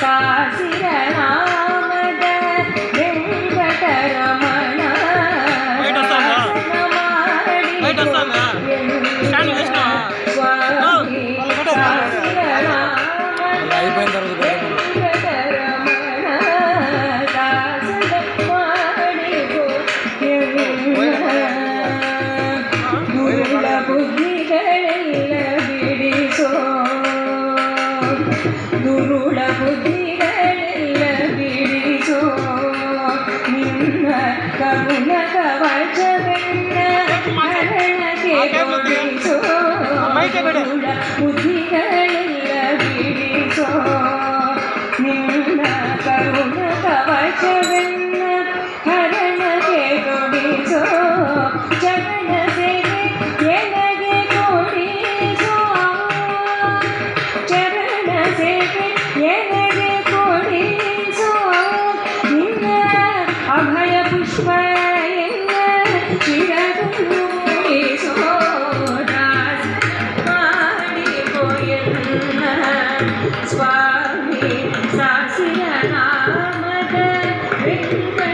ಕಾಸಿರನಾಮದ ವೆಂಕಟರಮಣ ದುರುಳ ಬುದ್ಧಿಗಳೆಲ್ಲ ಬಿಡಿಸೋ ದುರುಳ ಬುದ್ಧಿಗಳೆಲ್ಲ ಬಿಡಿಸೋ ನಿನ್ನ ಕರುಣ ಕವಚವೆನ್ನ ಹರಣಕ್ಕೆ ಕೊಡಿಸೋ ದುರುಳ ಬುದ್ಧಿಗಳೆಲ್ಲ ಬಿಡಿಸೋ ನಿನ್ನ ಕರುಣ ಕವಚವೆನ್ನ ಹರಣಕ್ಕೆ ಕೊಡಿಸೋ ಚರಣ ಸೇವೆ ಎನಗೆ ಕೊಡಿಸೋ ಚರಣ ಸೇವೆ ಎನಗೆ ಕೊಡಿಸೋ ನಿನ್ನ ಅಭಯ ಪುಷ್ಪ ಎಲ್ಲ ಚಿರಗುಣಿಸೋ ದಾಸ ಮಾಡಿಕೋ ಎನ್ನ ಸ್ವಾಮಿ ಸಾಸಿರ ನಾಮದ ವೆಂಕಟರಮಣ